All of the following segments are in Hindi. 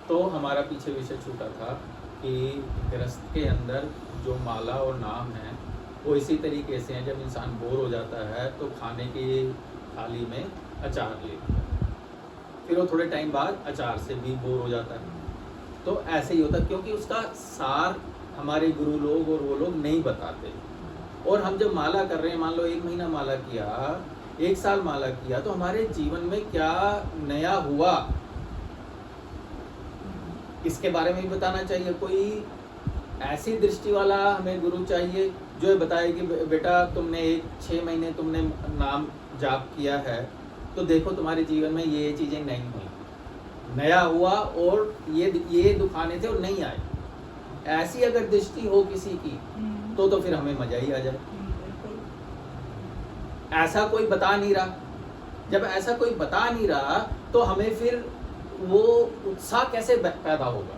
तो हमारा पीछे विषय छूटा था कि गृहस्थ के अंदर जो माला और नाम है वो इसी तरीके से हैं, जब इंसान बोर हो जाता है तो खाने की थाली में अचार लेता है, फिर वो थोड़े टाइम बाद अचार से भी बोर हो जाता है। तो ऐसे ही होता है, क्योंकि उसका सार हमारे गुरु लोग और वो लोग नहीं बताते। और हम जब माला कर रहे हैं, मान लो 1 महीना माला किया, 1 साल माला किया, तो हमारे जीवन में क्या नया हुआ इसके बारे में भी बताना चाहिए। कोई ऐसी दृष्टि वाला हमें गुरु चाहिए जो ये बताए कि बेटा तुमने 6 महीने तुमने नाम जाप किया है, तो देखो तुम्हारे जीवन में ये चीज़ें नहीं हुई, नया हुआ, और ये दुखाने थे और नहीं आए। ऐसी अगर दृष्टि हो किसी की तो फिर हमें मजा ही आ जाए। ऐसा कोई बता नहीं रहा। जब ऐसा कोई बता नहीं रहा तो हमें फिर वो उत्साह कैसे पैदा होगा?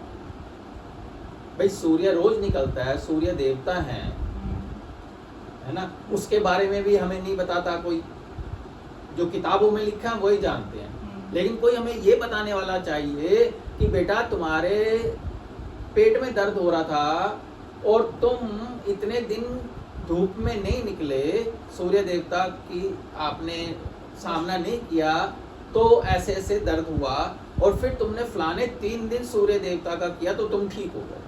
भाई सूर्य रोज निकलता है, सूर्य देवता है ना, उसके बारे में भी हमें नहीं बताता कोई। जो किताबों में लिखा है वही जानते हैं, लेकिन कोई हमें ये बताने वाला चाहिए कि बेटा तुम्हारे पेट में दर्द हो रहा था और तुम इतने दिन धूप में नहीं निकले, सूर्य देवता की आपने सामना नहीं किया, तो ऐसे ऐसे दर्द हुआ, और फिर तुमने फलाने 3 दिन सूर्य देवता का किया तो तुम ठीक हो गए।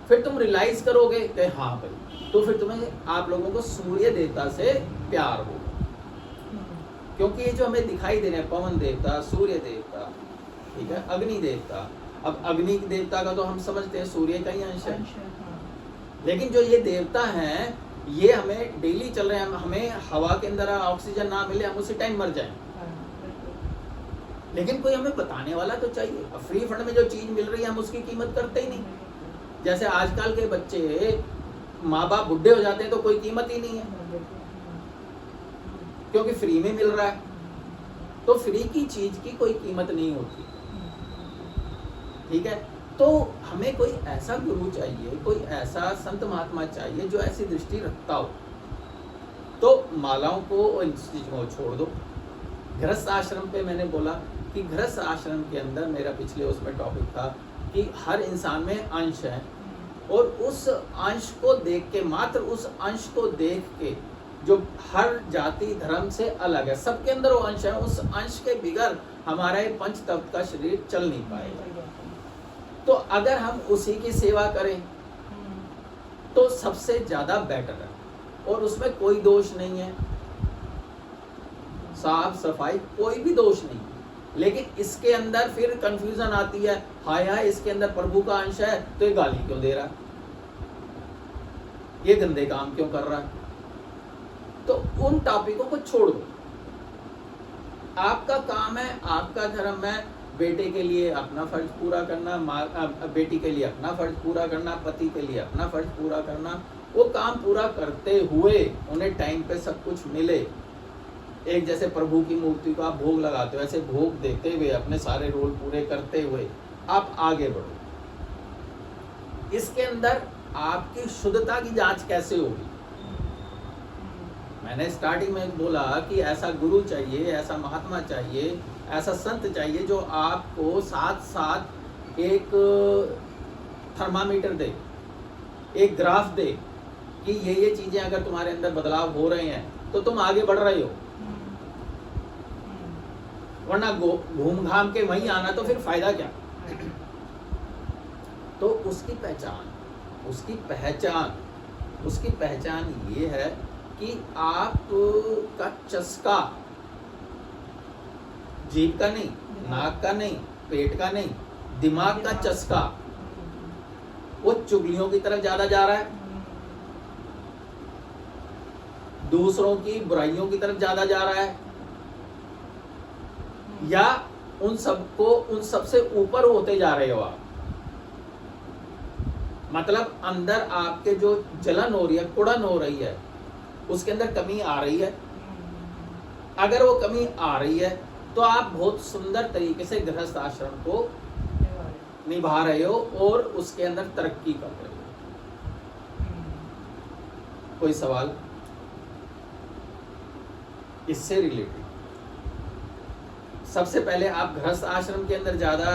फिर तुम रियलाइज करोगे कि हाँ भाई, तो फिर तुम्हें आप लोगों को सूर्य देवता से प्यार होगा। क्योंकि ये जो हमें दिखाई दे रहे हैं, पवन देवता, सूर्य देवता, ठीक है, अग्नि देवता, अब अग्नि देवता का तो हम समझते हैं सूर्य का ही अंश है, लेकिन जो ये देवता हैं ये हमें डेली चल रहे हैं, हमें हवा के अंदर ऑक्सीजन ना मिले, हम उसी टाइम मर जाएं। लेकिन कोई हमें बताने वाला तो चाहिए। फ्री फंड में जो चीज मिल रही है हम उसकी कीमत करते ही नहीं। जैसे आजकल के बच्चे, माँ बाप बुढ़े हो जाते हैं तो कोई कीमत ही नहीं है, क्योंकि फ्री में मिल रहा है। तो फ्री की चीज की कोई कीमत नहीं होती, ठीक है। तो हमें कोई ऐसा गुरु चाहिए, कोई ऐसा संत महात्मा चाहिए जो ऐसी दृष्टि रखता हो। तो मालाओं को और इन चीजों को छोड़ दो। गृहस्थ आश्रम पे मैंने बोला कि गृहस्थ आश्रम के अंदर, मेरा पिछले उसमें टॉपिक था कि हर इंसान में अंश है, और उस अंश को देख के, मात्र उस अंश को देख के, जो हर जाति धर्म से अलग है, सबके अंदर वो अंश है, उस अंश के बिगड़ हमारा ये पंच तत्व का शरीर चल नहीं पाएगा। तो अगर हम उसी की सेवा करें तो सबसे ज्यादा बेटर है, और उसमें कोई दोष नहीं है, साफ सफाई कोई भी दोष नहीं। लेकिन इसके अंदर फिर कंफ्यूजन आती है, हाय हाय इसके अंदर प्रभु का अंश है तो ये गाली क्यों दे रहा है, ये गंदे काम क्यों कर रहा है। तो उन टॉपिकों को छोड़ दो। आपका काम है, आपका धर्म है, बेटे के लिए अपना फर्ज पूरा करना, बेटी के लिए अपना फर्ज पूरा करना, पति के लिए अपना फर्ज पूरा करना। वो काम पूरा करते हुए उन्हें टाइम पे सब कुछ मिले। एक जैसे प्रभु की मूर्ति को आप भोग लगाते हो, ऐसे भोग देते हुए, अपने सारे रोल पूरे करते हुए आप आगे बढ़ो। इसके अंदर आपकी शुद्धता की जांच कैसे होगी? मैंने स्टार्टिंग में बोला कि ऐसा गुरु चाहिए, ऐसा महात्मा चाहिए, ऐसा संत चाहिए जो आपको साथ साथ एक थर्मामीटर दे, एक ग्राफ दे कि ये चीजें अगर तुम्हारे अंदर बदलाव हो रहे हैं तो तुम आगे बढ़ रहे हो, वरना घूम घाम के वहीं आना तो फिर फायदा क्या। तो उसकी पहचान ये है कि आपका चस्का जीभ का नहीं, नाक का नहीं, पेट का नहीं, दिमाग का चस्का वो चुगलियों की तरफ ज्यादा जा रहा है, दूसरों की बुराइयों की तरफ ज्यादा जा रहा है, या उन सबसे ऊपर होते जा रहे हो आप। मतलब अंदर आपके जो जलन हो रही है, कुड़न हो रही है, उसके अंदर कमी आ रही है। अगर वो कमी आ रही है तो आप बहुत सुंदर तरीके से गृहस्थ आश्रम को निभा रहे हो और उसके अंदर तरक्की कर रहे हो। कोई सवाल इससे रिलेटेड? सबसे पहले आप गृहस्थ आश्रम के अंदर ज्यादा